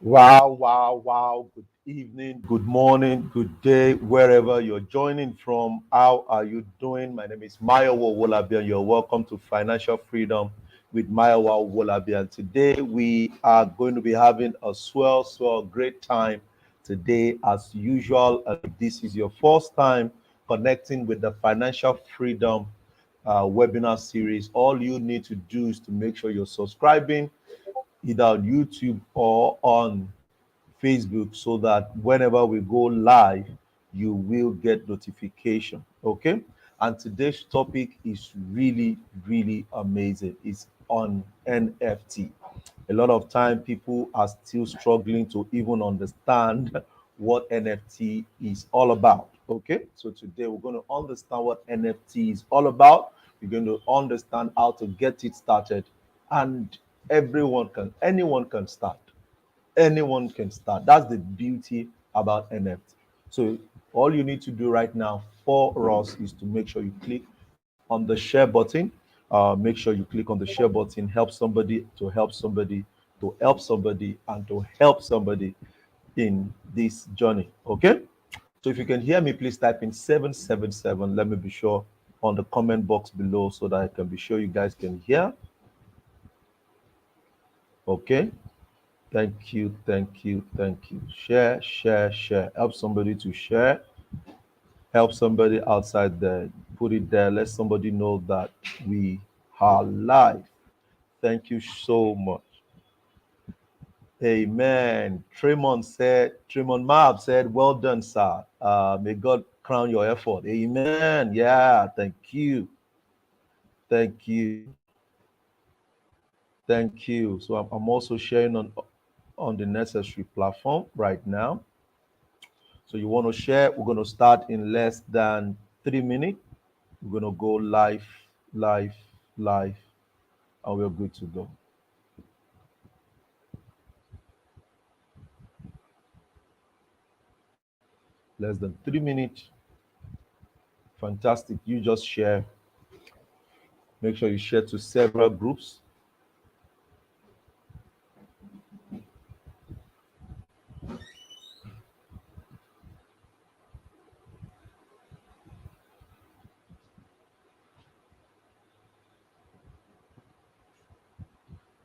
Wow, wow, wow. Good evening, good morning, good day, wherever you're joining from. How are you doing? My name is Mayowa Wolabi, and you're welcome to Financial Freedom with Mayowa Wolabi. And today we are going to be having a swell, great time today, as usual. And if this is your first time connecting with the Financial Freedom webinar series, all you need to do is to make sure you're subscribing either on YouTube or on Facebook so that whenever we go live, you will get notification. Okay. And today's topic is really amazing. It's on NFT. A lot of time people are still struggling to even understand what NFT is all about. Okay. So today we're going to understand what NFT is all about. We're going to understand how to get it started. And anyone can start. Anyone can start. That's the beauty about NFT. So all you need to do right now for us is to make sure you click on the share button. Make sure you click on the share button. Help somebody to help somebody to help somebody and to help somebody in this journey. Okay. So if you can hear me, please type in 777. Let me be sure on the comment box below so that I can be sure you guys can hear. Okay. Thank you. Share. Help somebody to share. Help somebody outside there. Put it there. Let somebody know that we are live. Thank you so much. Amen. Tremont Mab said, well done, sir. May God crown your effort. Amen. Yeah, thank you. Thank you. Thank you. So I'm also sharing on the necessary platform right now. So you want to share? We're going to start in less than 3 minutes. We're going to go live, live, and we're good to go. Less than 3 minutes. Fantastic. You just share. Make sure you share to several groups.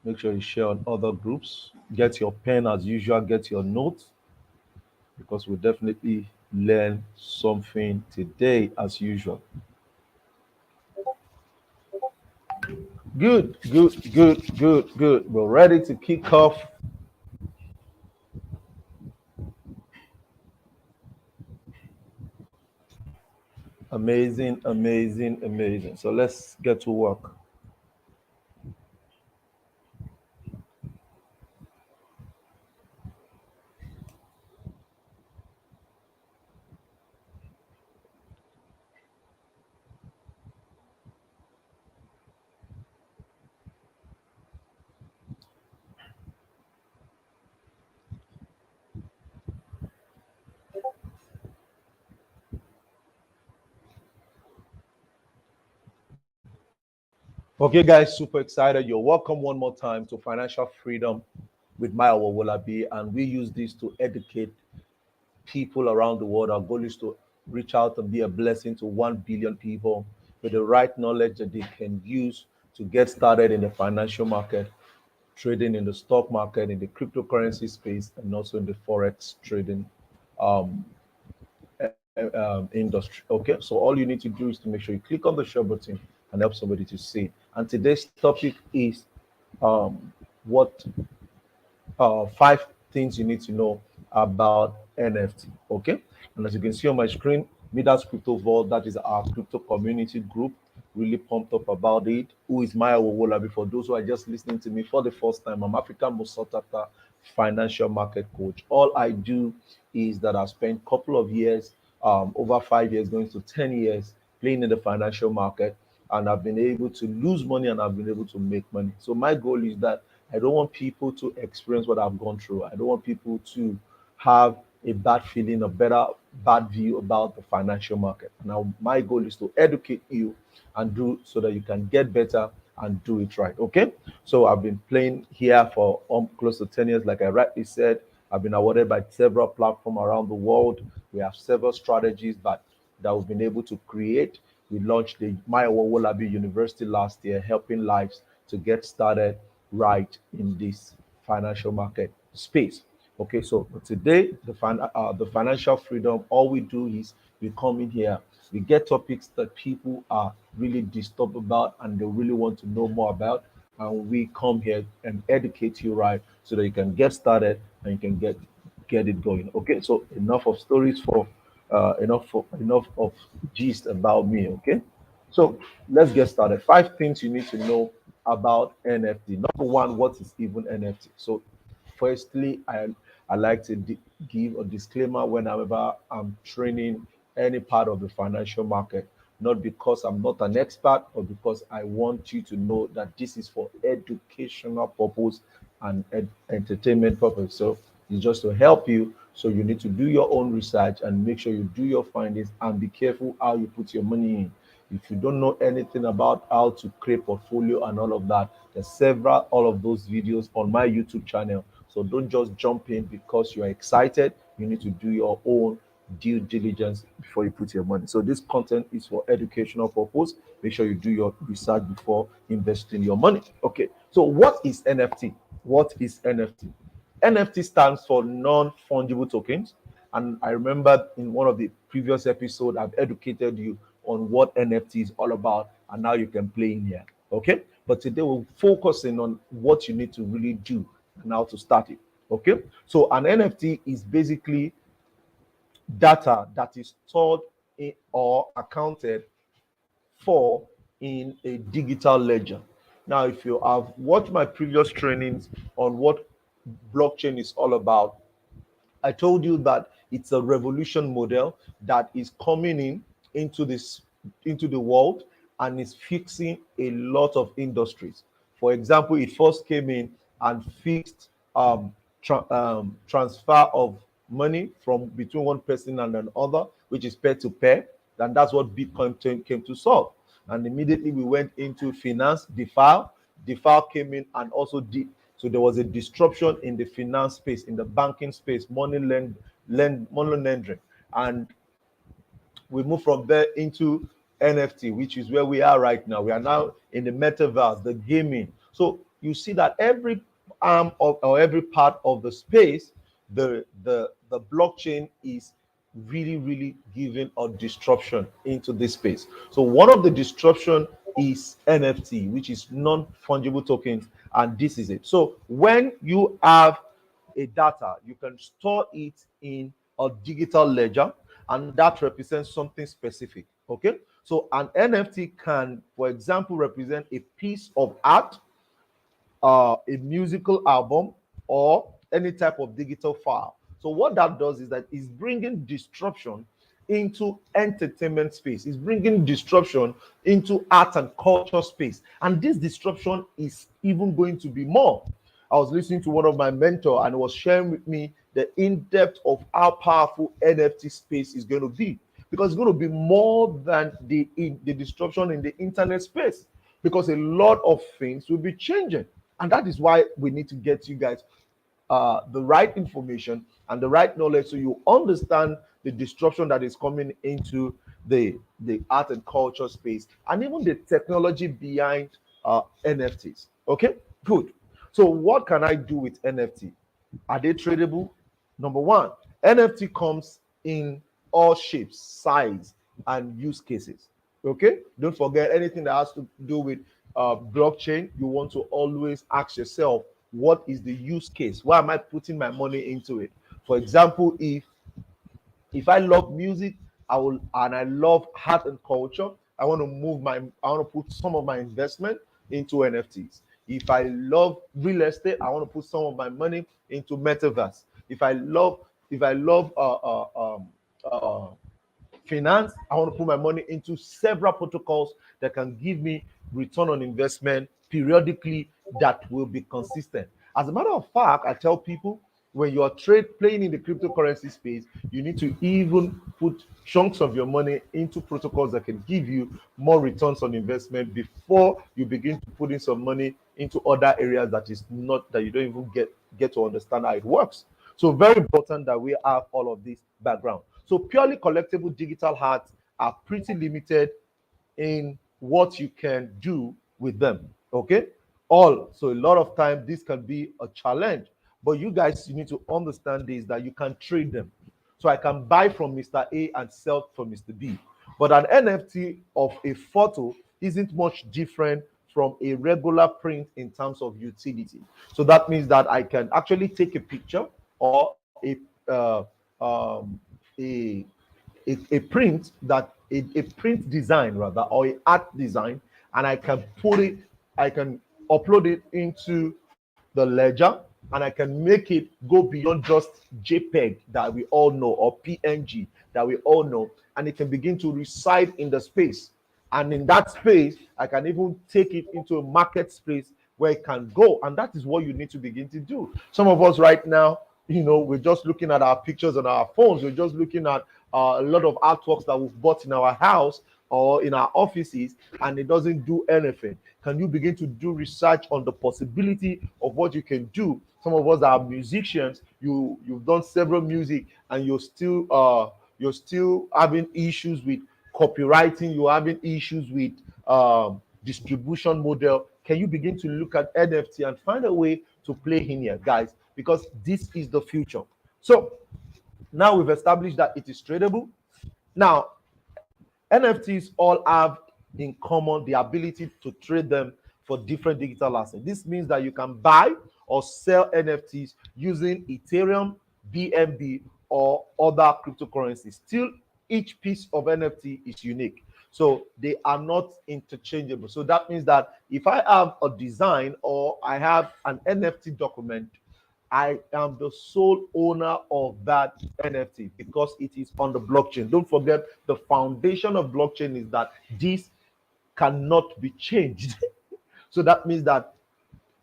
Make sure you share on other groups. Get your pen as usual. Get your notes because we'll definitely learn something today as usual. Good. We're ready to kick off. Amazing. So let's get to work. Okay, guys, super excited. You're welcome one more time to Financial Freedom with Maya Wolabi, and we use this to educate people around the world. Our goal is to reach out and be a blessing to 1 billion people with the right knowledge that they can use to get started in the financial market, trading in the stock market, in the cryptocurrency space, and also in the forex trading um, industry. Okay, so all you need to do is to make sure you click on the share button and help somebody to see it. And today's topic is what 5 things you need to know about NFT. Okay, and as you can see on my screen, Midas Crypto Vault, that is our crypto community group. Really pumped up about it. Who is Maya Wolabi? For those who are just listening to me for the first time, I'm African most sought after financial market coach. All I do is that I've spent a couple of years, over 5 years, going to 10 years, playing in the financial market, and I've been able to lose money and I've been able to make money. So my goal is that I don't want people to experience what I've gone through. I don't want people to have a bad feeling, a bad view about the financial market. Now, my goal is to educate you and do so that you can get better and do it right. Okay. So I've been playing here for close to 10 years, like I rightly said. I've been awarded by several platforms around the world. We have several strategies that we've been able to create. We launched the Mayowa Wolabi University last year, helping lives to get started right in this financial market space. Okay, so today the financial freedom, all we do is we come in here, we get topics that people are really disturbed about and they really want to know more about, and we come here and educate you right so that you can get started and you can get it going. Okay, so enough of stories for enough of gist about me. Okay, so let's get started. Five things you need to know about NFT. Number one, what is even NFT? So, firstly, I like to give a disclaimer whenever I'm training any part of the financial market, not because I'm not an expert, but because I want you to know that this is for educational purpose and entertainment purpose. So it's just to help you. So you need to do your own research and make sure you do your findings and be careful how you put your money in. If you don't know anything about how to create portfolio and all of that, there's several all of those videos on my YouTube channel. So don't just jump in because you're excited. You need to do your own due diligence before you put your money. So this content is for educational purpose. Make sure you do your research before investing your money. Okay. So what is NFT? What is NFT? NFT stands for non-fungible tokens. And I remember in one of the previous episodes, I've educated you on what NFT is all about, and now you can play in here. Okay. But today we're focusing on what you need to really do and how to start it. Okay. So an NFT is basically data that is stored in, or accounted for in a digital ledger. Now, if you have watched my previous trainings on what blockchain is all about, I told you that it's a revolution model that is coming into the world and is fixing a lot of industries. For example, it first came in and fixed transfer of money from between one person and another, which is peer to peer, and that's what Bitcoin came to solve. And immediately we went into finance, DeFi. DeFi came in and also did so there was a disruption in the finance space, in the banking space, money lending, and we move from there into NFT, which is where we are right now. We are now in the metaverse, the gaming. So you see that every arm of or every part of the space, the blockchain is really giving a disruption into this space. So one of the disruption is NFT, which is non-fungible tokens, and this is it. So when you have a data, you can store it in a digital ledger, and that represents something specific. Okay, so an NFT can, for example, represent a piece of art, a musical album, or any type of digital file. So what that does is that it's bringing disruption into entertainment space. It's bringing disruption into art and culture space. And this disruption is even going to be more. I was listening to one of my mentors and was sharing with me the in-depth of how powerful NFT space is going to be, because it's going to be more than the disruption in the internet space, because a lot of things will be changing. And that is why we need to get you guys the right information and the right knowledge so you understand the disruption that is coming into the art and culture space and even the technology behind NFTs. Okay, good. So what can I do with NFT? Are they tradable? Number one, NFT comes in all shapes, size, and use cases. Okay, don't forget anything that has to do with blockchain. You want to always ask yourself, what is the use case? Why am I putting my money into it? For example, if I love music, I will, and I love art and culture, I want to put some of my investment into NFTs. If I love real estate, I want to put some of my money into metaverse. If I love finance, I want to put my money into several protocols that can give me return on investment periodically that will be consistent. As a matter of fact, I tell people when you are playing in the cryptocurrency space, you need to even put chunks of your money into protocols that can give you more returns on investment before you begin to put in some money into other areas that is not that you don't even get to understand how it works. So very important that we have all of this background. So purely collectible digital art are pretty limited in what you can do with them. Okay. All so a lot of time this can be a challenge, but you guys you need to understand this that you can trade them. So I can buy from Mr. A and sell from Mr. B. But an NFT of a photo isn't much different from a regular print in terms of utility. So that means that I can actually take a picture or a a print that a print design rather or a art design, and I can put it, I can upload it into the ledger, and I can make it go beyond just JPEG that we all know or PNG that we all know, and it can begin to reside in the space. And in that space, I can even take it into a market space where it can go. And that is what you need to begin to do. Some of us right now, we're just looking at our pictures on our phones. We're just looking at a lot of artworks that we've bought in our house or in our offices, and it doesn't do anything. Can you begin to do research on the possibility of what you can do? Some of us are musicians. You've done several music, and you're still having issues with copywriting. You're having issues with distribution model. Can you begin to look at NFT and find a way to play in here, guys? Because this is the future. So now we've established that it is tradable. Now, NFTs all have in common the ability to trade them for different digital assets. This means that you can buy or sell NFTs using Ethereum, BNB, or other cryptocurrencies. Still, each piece of NFT is unique. So they are not interchangeable. So that means that if I have a design or I have an NFT document, I am the sole owner of that NFT because it is on the blockchain. Don't forget, the foundation of blockchain is that this cannot be changed. So that means that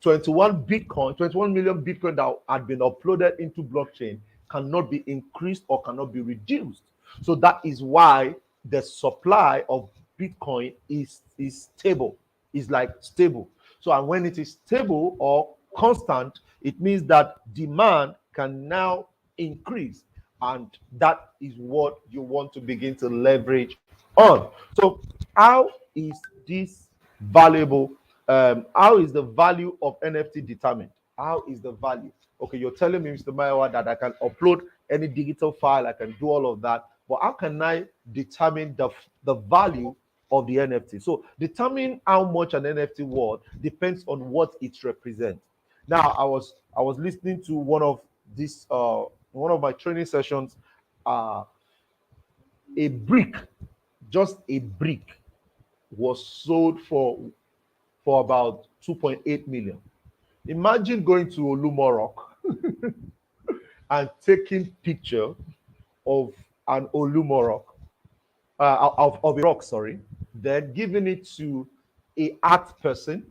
21 million Bitcoin that had been uploaded into blockchain cannot be increased or cannot be reduced. So that is why the supply of Bitcoin is stable, is like stable. So and when it is stable or constant, it means that demand can now increase, and that is what you want to begin to leverage on. So how is this valuable? How is the value of NFT determined? How is the value? Okay, you're telling me, Mr. Mayowa, that I can upload any digital file, I can do all of that, but how can I determine the value of the NFT? So determine how much an NFT worth depends on what it represents. Now, I was listening to one of my training sessions. Uh, a brick, just a brick, was sold for about 2.8 million. Imagine going to Olumorok and taking picture of an Olumorok, of a rock, sorry, then giving it to a art person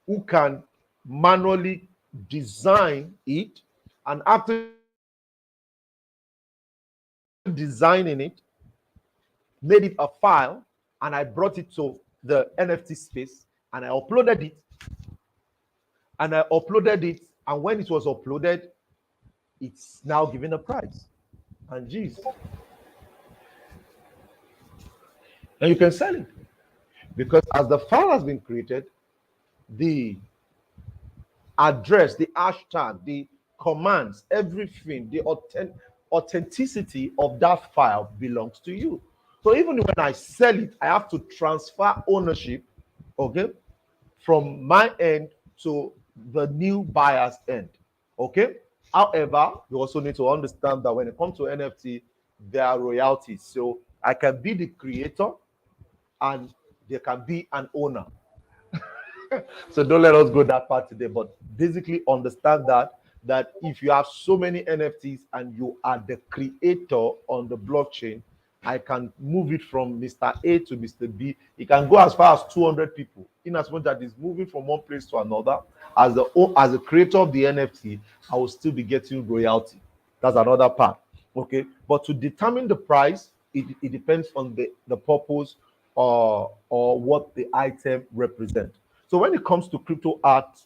who can manually design it, and after designing it, made it a file, and I brought it to the NFT space and I uploaded it. And when it was uploaded, it's now given a price. And geez, and you can sell it because as the file has been created, the address, the hashtag, the commands, everything, the authenticity of that file belongs to you. So even when I sell it, I have to transfer ownership, okay, from my end to the new buyer's end. Okay. However, you also need to understand that when it comes to NFT, there are royalties. So I can be the creator and there can be an owner. So don't let us go that part today, but basically understand that if you have so many NFTs and you are the creator on the blockchain, I can move it from Mr. A to Mr. B. It can go as far as 200 people. In as much that is moving from one place to another, as the creator of the NFT, I will still be getting royalty. That's another part. Okay, but to determine the price, it depends on the purpose or what the item represents. So when it comes to crypto art,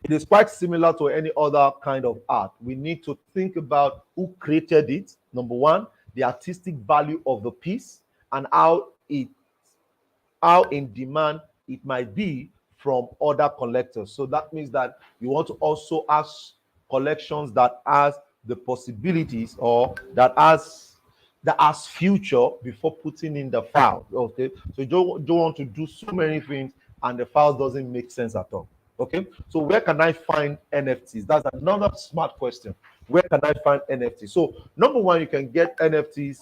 It is quite similar to any other kind of art. We need to think about who created it, number one, the artistic value of the piece, and how in demand it might be from other collectors. So that means that you want to also ask collections that has the possibilities or that has future before putting in the file. Okay, so you don't want to do so many things and the file doesn't make sense at all. Okay, so where can I find NFTs? That's another smart question. Where can I find NFTs? So number one, you can get NFTs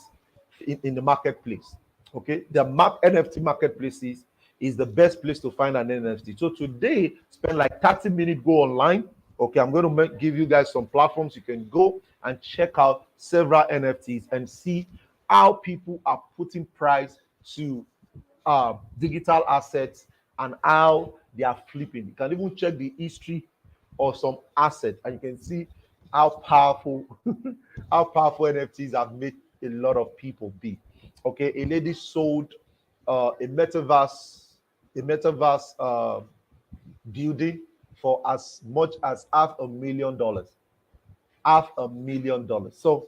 in the marketplace. Okay, the NFT marketplaces is the best place to find an NFT. So today, spend like 30 minutes, go online. Okay, I'm going to give you guys some platforms you can go and check out several NFTs and see how people are putting price to digital assets and how they are flipping. You can even check the history of some asset and you can see how powerful how powerful NFTs have made a lot of people be. Okay, a lady sold a metaverse building for as much as $500,000. $500,000. So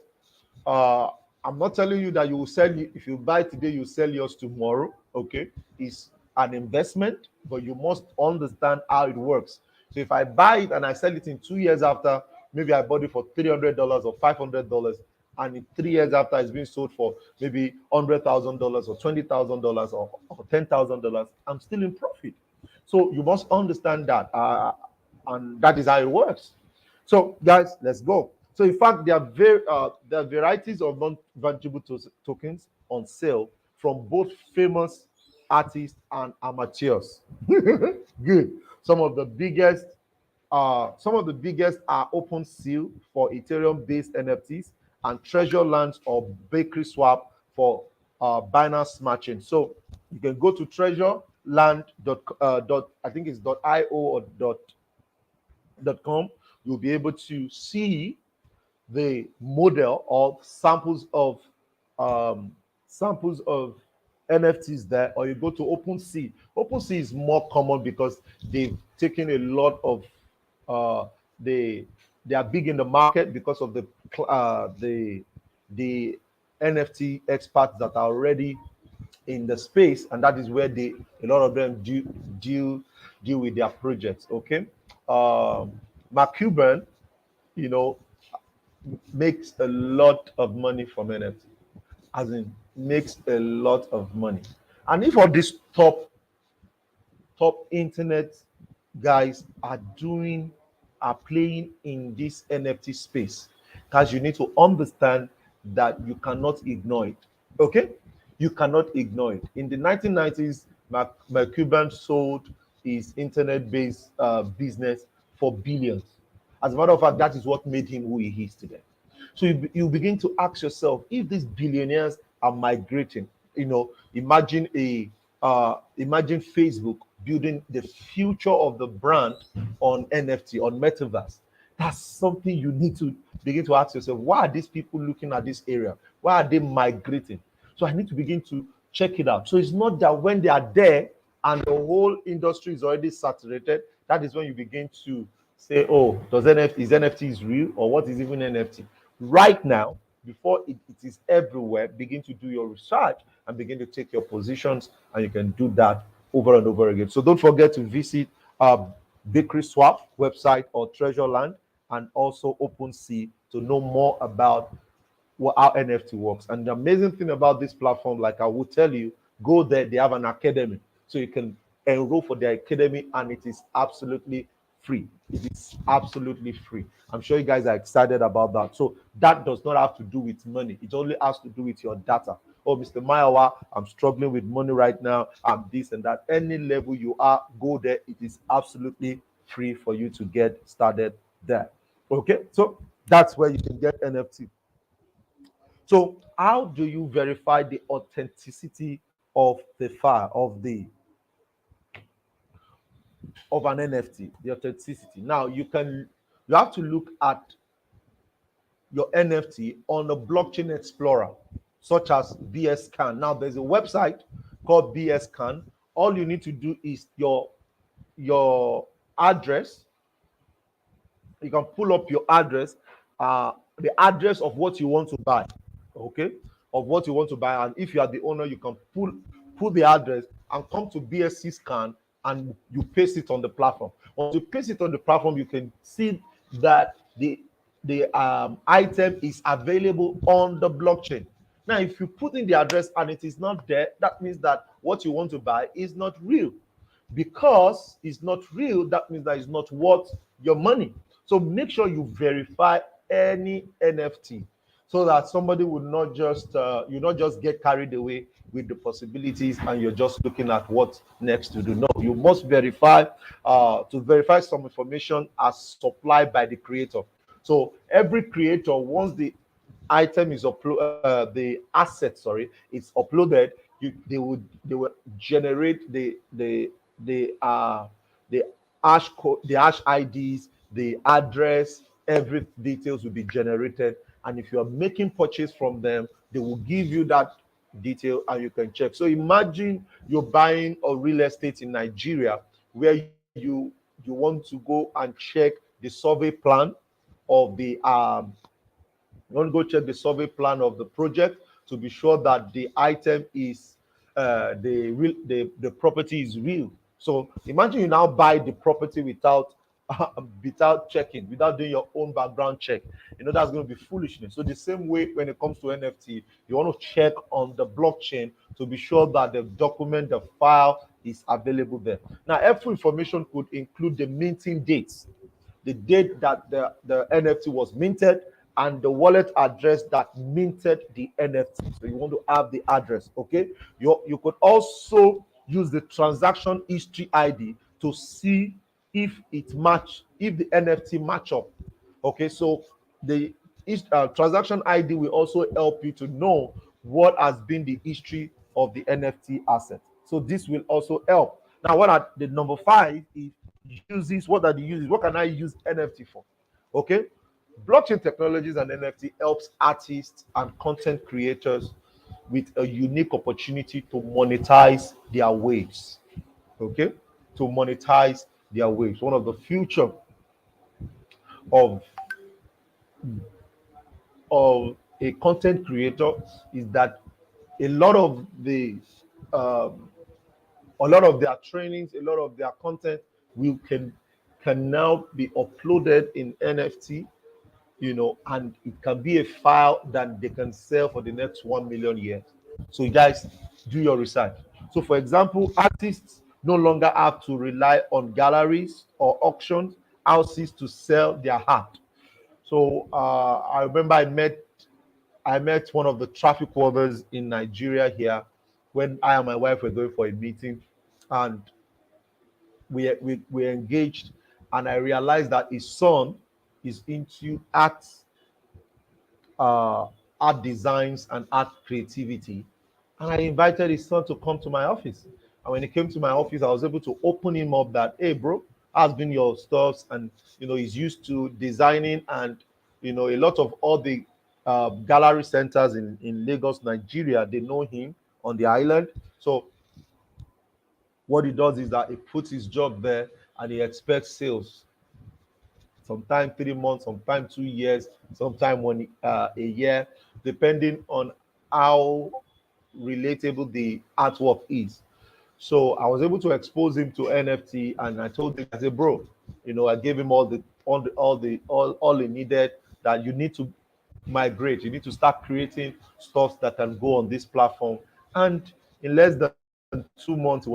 uh, I'm not telling you that you will sell it. If you buy today, you sell yours tomorrow. Okay, it's an investment, but you must understand how it works. So if I buy it and I sell it in 2 years after, maybe I bought it for $300 or $500, and in 3 years after it's being sold for maybe $100,000 or $20,000 or $10,000, I'm still in profit. So you must understand that, and that is how it works. So, guys, let's go. So, in fact, there are varieties of non-fungible tokens on sale from both famous artists and amateurs. Good. Some of the biggest are OpenSea for Ethereum-based NFTs and Treasure Lands or Bakery Swap for Binance matching. So you can go to I think it's .io or .com. You'll be able to see the model of um, samples of NFTs there, or you go to OpenSea. OpenSea is more common because they've taken a lot of uh, they are big in the market because of the NFT experts that are already in the space, and that is where a lot of them deal with their projects. Okay, Mark Cuban, you know, makes a lot of money from NFT, as in makes a lot of money. And if all these top internet guys are playing in this NFT space, because you need to understand that you cannot ignore it. Okay, you cannot ignore it. In the 1990s, Mark Cuban sold his internet-based business for billions. As a matter of fact, that is what made him who he is today. So you begin to ask yourself, if these billionaires are migrating, imagine Facebook building the future of the brand on NFT, on metaverse. That's something you need to begin to ask yourself. Why are these people looking at this area? Why are they migrating? So I need to begin to check it out. So it's not that when they are there and the whole industry is already saturated, that is when you begin to say, oh, is NFTs real, or what is even NFT? Right now, before it is everywhere, begin to do your research and begin to take your positions, and you can do that over and over again. So don't forget to visit Bakery Swap website or Treasure Land, and also OpenSea to know more about how NFT works. And the amazing thing about this platform, like I will tell you, go there, they have an academy. So you can enroll for the academy, and it is absolutely free. It is absolutely free. I'm sure you guys are excited about that. So that does not have to do with money. It only has to do with your data. Oh, Mr. Mayawa, I'm struggling with money right now. I'm this and that. Any level you are, go there. It is absolutely free for you to get started there. Okay, so that's where you can get NFT. So how do you verify the authenticity of the file of an NFT, the authenticity? Now you have to look at your NFT on a blockchain explorer, such as BSCan. Now there's a website called BSCan. All you need to do is your address, you can pull up your address, the address of what you want to buy, okay, of what you want to buy. And if you are the owner, you can pull the address and come to BSC scan, and you paste it on the platform. Once you paste it on the platform, you can see that the item is available on the blockchain. Now, if you put in the address and it is not there, that means that what you want to buy is not real. Because it's not real, that means that it's not worth your money. So make sure you verify any NFT, so that somebody would not just you not just get carried away with the possibilities and you're just looking at what next to do. No, you must verify, to verify some information as supplied by the creator. So every creator, once the item is the asset, sorry, it's uploaded, they will generate the hash code, the hash IDs, the address, every details will be generated. And if you are making purchase from them, they will give you that detail and you can check. So imagine you're buying a real estate in Nigeria, where you want to go and check the survey plan of the you want to go check the survey plan of the project to be sure that the item is the property is real. So imagine you now buy the property without without checking, without doing your own background check. That's going to be foolishness. So the same way when it comes to NFT, you want to check on the blockchain to be sure that the document, the file is available there. Now, every information could include the minting dates, the date that the NFT was minted, and the wallet address that minted the NFT. So you want to have the address, okay? You could also use the transaction history ID to see if the NFT match up. Okay, so the transaction ID will also help you to know what has been the history of the NFT asset. So this will also help. Now, what are the number 5 is uses? What are the uses? What can I use NFT for? Okay, blockchain technologies and NFT helps artists and content creators with a unique opportunity to monetize their waves. Okay, to monetize their waves. One of the future of a content creator is that a lot of the um, a lot of their trainings, a lot of their content will can now be uploaded in NFT, and it can be a file that they can sell for the next 1 million years. So you guys do your research. So for example, artists no longer have to rely on galleries or auction houses to sell their art. So I remember I met one of the traffic wardens in Nigeria here when I and my wife were going for a meeting, and we engaged, and I realized that his son is into uh, art designs and art creativity. And I invited his son to come to my office. And when he came to my office, I was able to open him up that, hey, bro, how's been your stuffs? And, he's used to designing, and, a lot of all the gallery centers in Lagos, Nigeria, they know him on the island. So what he does is that he puts his job there and he expects sales. Sometimes 3 months, sometimes 2 years, sometimes a year, depending on how relatable the artwork is. So I was able to expose him to NFT, and I told him, I said, bro, I gave him all he needed. That you need to migrate, you need to start creating stuff that can go on this platform. And in less than 2 months, he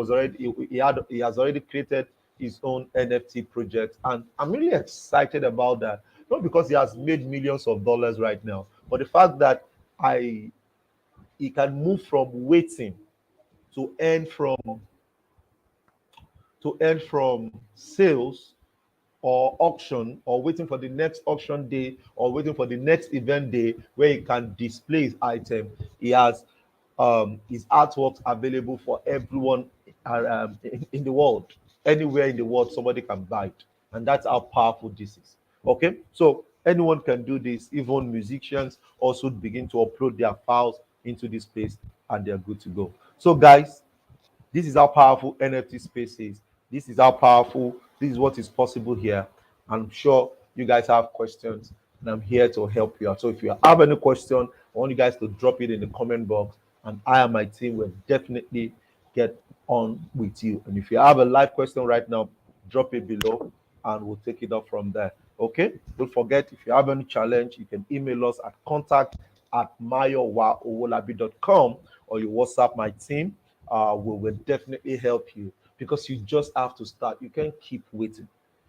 has already created his own NFT project, and I'm really excited about that. Not because he has made millions of dollars right now, but the fact that I he can move from waiting to earn from sales or auction, or waiting for the next auction day, or waiting for the next event day where he can display his item. He has his artworks available for everyone in the world. Anywhere in the world, somebody can buy it. And that's how powerful this is. Okay, so anyone can do this. Even musicians also begin to upload their files into this place, and they're good to go. So, guys, this is how powerful NFT space is. This is how powerful, this is what is possible here. I'm sure you guys have questions, and I'm here to help you out. So if you have any question, I want you guys to drop it in the comment box, and I and my team will definitely get on with you. And if you have a live question right now, drop it below, and we'll take it up from there. Okay. Don't forget, if you have any challenge, you can email us at contact@mayowaowolabi.com, or you WhatsApp my team. We will definitely help you, because you just have to start. You can't keep waiting.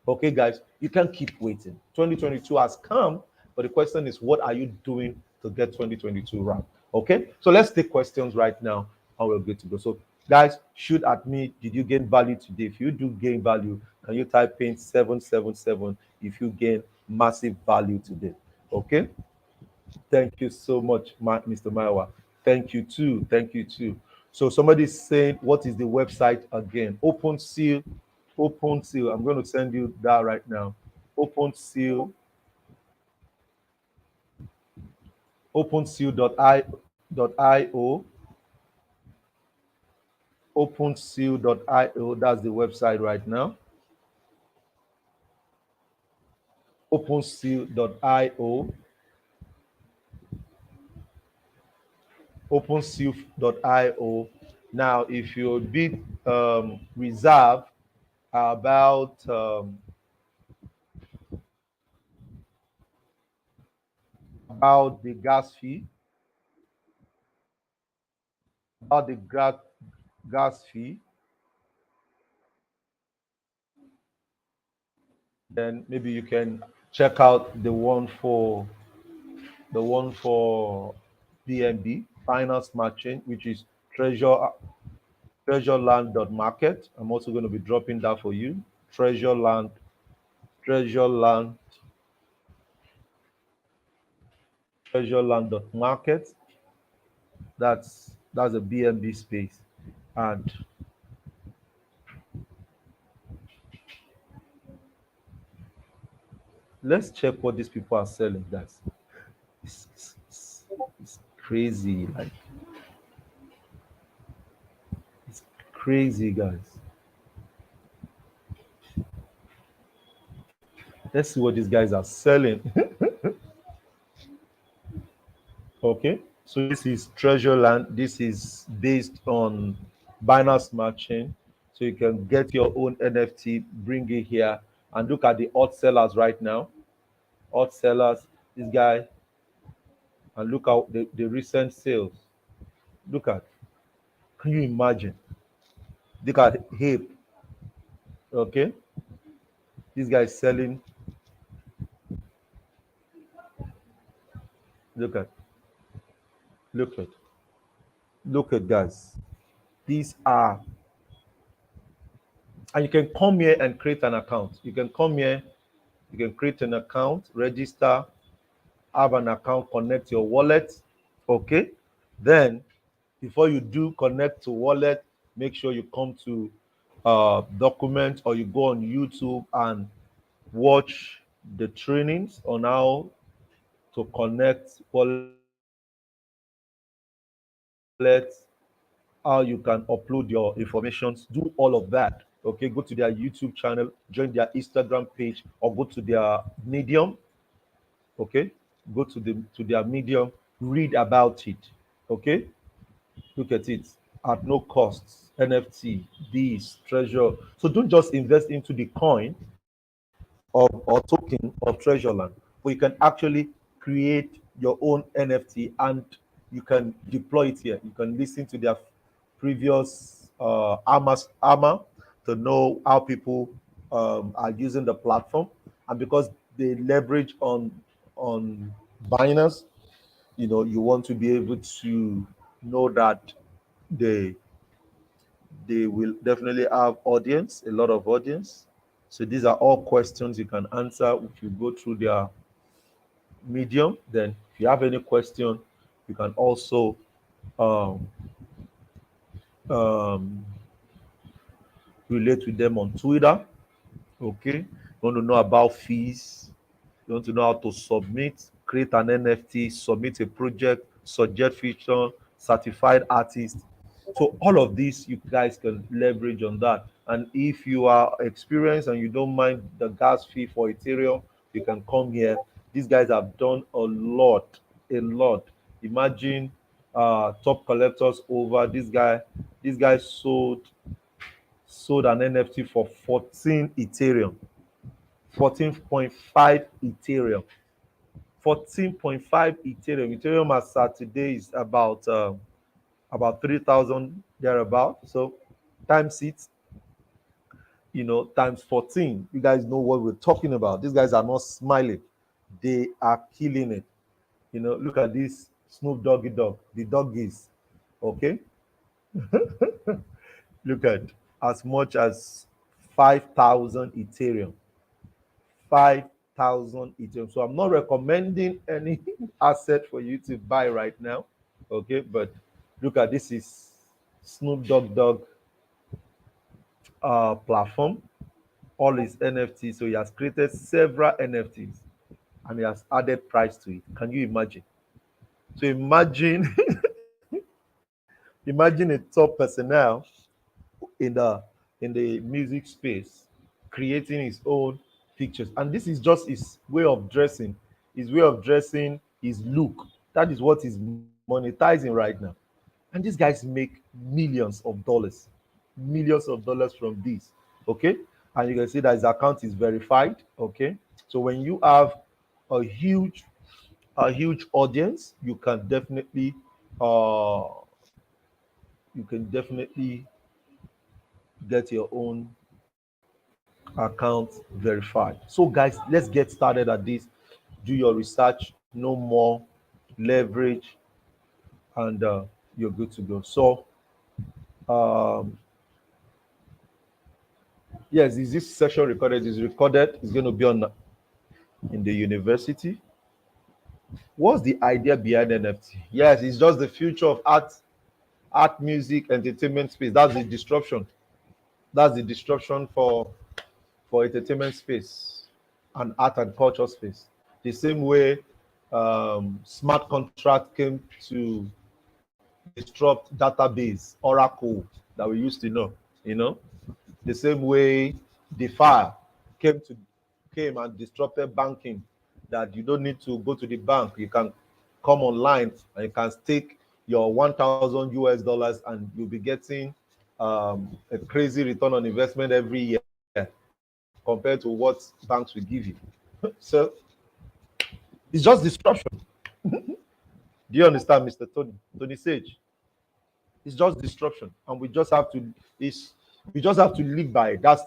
Okay, guys, you can't keep waiting. 2022 has come, but the question is, what are you doing to get 2022 right? Okay, so let's take questions right now, and we're good to go. So, guys, shoot at me. Did you gain value today? If you do gain value, can you type in 777 if you gain massive value today? Okay, thank you so much, Mr. Maiwa. Thank you too. Thank you too. So somebody's saying, what is the website again? Open Seal. Open Seal. I'm going to send you that right now. Open Seal. OpenSeal.io. OpenSeal.io. That's the website right now. OpenSeal.io. OpenSeal.io. Now, if you're a bit reserved about the gas fee, about the gas fee, then maybe you can check out the one for BNB finance matching, which is treasureland.market. I'm also going to be dropping that for you. Treasureland, treasureland, treasureland.market. That's a BNB space. And let's check what these people are selling. It's crazy. Like, it's crazy, guys. Let's see what these guys are selling. Okay, so this is Treasureland. This is based on Binance Smart Chain. So you can get your own NFT, bring it here, and look at the hot sellers right now. Hot sellers, this guy, and look at the recent sales. Look at, can you imagine? Look at Hape. Okay, this guy is selling. Look at, look at, look at, guys. These are, and you can come here and create an account. You can come here, you can create an account, register, have an account, connect your wallet. Okay, then before you do connect to wallet, make sure you come to document, or you go on YouTube and watch the trainings on how to connect wallet, how you can upload your information, do all of that. Okay, go to their YouTube channel, join their Instagram page, or go to their Medium. Okay, go to their Medium, read about it. Okay, look at it at no cost. NFT, this treasure. So don't just invest into the coin or token of Treasureland, but you can actually create your own NFT, and you can deploy it here. You can listen to their previous armor to know how people are using the platform, and because they leverage on Binance, you want to be able to know that they they will definitely have audience, a lot of audience. So these are all questions you can answer if you go through their Medium. Then if you have any question, you can also um, um, relate with them on Twitter. Okay, you want to know about fees, you want to know how to submit, create an NFT, submit a project, suggest feature, certified artist. So all of this you guys can leverage on that. And if you are experienced and you don't mind the gas fee for Ethereum, You can come here. These guys have done a lot, a lot. Imagine top collectors over this guy sold an NFT for 14 Ethereum, 14.5 Ethereum, 14.5 Ethereum. Ethereum as at today is about 3,000 thereabout. So times it, times 14. You guys know what we're talking about. These guys are not smiling. They are killing it. Look at this Snoop Doggy Dog, the doggies. Okay. Look at as much as 5,000 Ethereum. 5,000 Ethereum. So I'm not recommending any asset for you to buy right now. Okay. But look at this is Snoop Dogg platform, all his NFTs. So he has created several NFTs and he has added price to it. Can you imagine? So imagine imagine a top personnel in the music space creating his own pictures. And this is just his way of dressing, his look. That is what he's monetizing right now. And these guys make millions of dollars from this. Okay. And you can see that his account is verified. Okay. So when you have a huge audience, uh you can definitely get your own account verified. So guys, let's get started at this. Do your research, know more, leverage, and you're good to go. So um yes, is this session recorded? Is recorded. It's going to be on in the university. What's the idea behind NFT? Yes, it's just the future of art, music, entertainment space. That's the disruption for entertainment space and art and culture space. The same way smart contract came to disrupt database, Oracle that we used to know, you know. The same way DeFi came to came and disrupted banking, that you don't need to go to the bank. You can come online and you can stake your 1,000 US dollars and you'll be getting a crazy return on investment every year compared to what banks will give you. So it's just disruption. Do you understand, Mr. Tony Sage? It's just disruption, and we just have to live by it. That's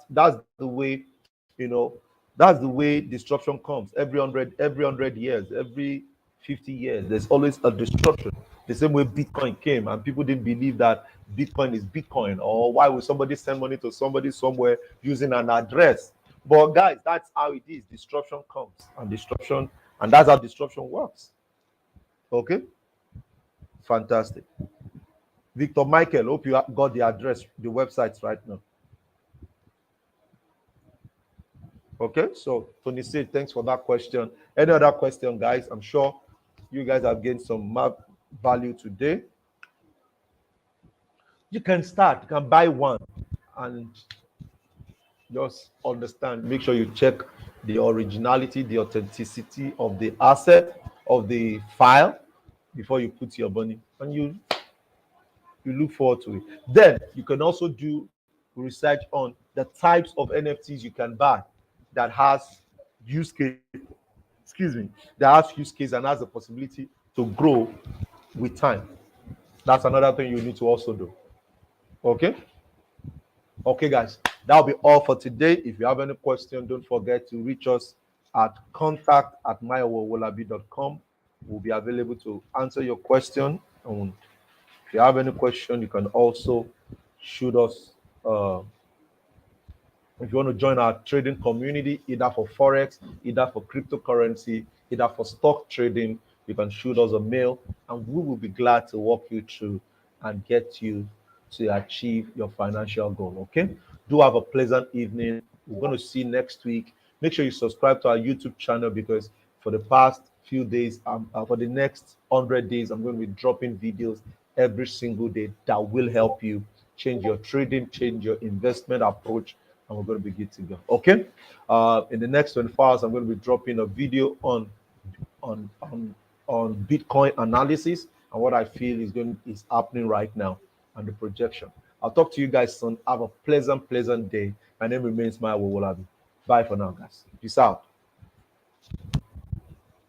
the way, you know. That's the way disruption comes. Every 100 years, every 50 years, there's always a disruption. The same way Bitcoin came, and people didn't believe that Bitcoin is Bitcoin, or why would somebody send money to somebody somewhere using an address? But guys, that's how it is. Disruption comes, and that's how disruption works. Okay, fantastic. Victor Michael, hope you got the address, the websites right now. Okay, so Tony said, thanks for that question. Any other question, guys? I'm sure you guys have gained some value today. You can start, you can buy one and just understand. Make sure you check the originality, the authenticity of the asset, of the file before you put your money, and you look forward to it. Then you can also do research on the types of NFTs you can buy that has use case, excuse me, that has use case and has the possibility to grow with time. That's another thing you need to also do. Okay? Okay, guys. That'll be all for today. If you have any question, don't forget to reach us at contact@myowolabi.com. We'll be available to answer your question. And if you have any question, you can also shoot us. If you want to join our trading community, either for Forex, either for cryptocurrency, either for stock trading, you can shoot us a mail and we will be glad to walk you through and get you to achieve your financial goal. Okay? Do have a pleasant evening. We're going to see you next week. Make sure you subscribe to our YouTube channel because for the past few days, for the next 100 days, I'm going to be dropping videos every single day that will help you change your trading, change your investment approach, and we're going to be good to go. Okay. In the next 24 hours, I'm going to be dropping a video on on on Bitcoin analysis and what I feel is happening right now and the projection. I'll talk to you guys soon. Have a pleasant day. My name remains Maya Wolabi. Bye for now, guys. Peace out.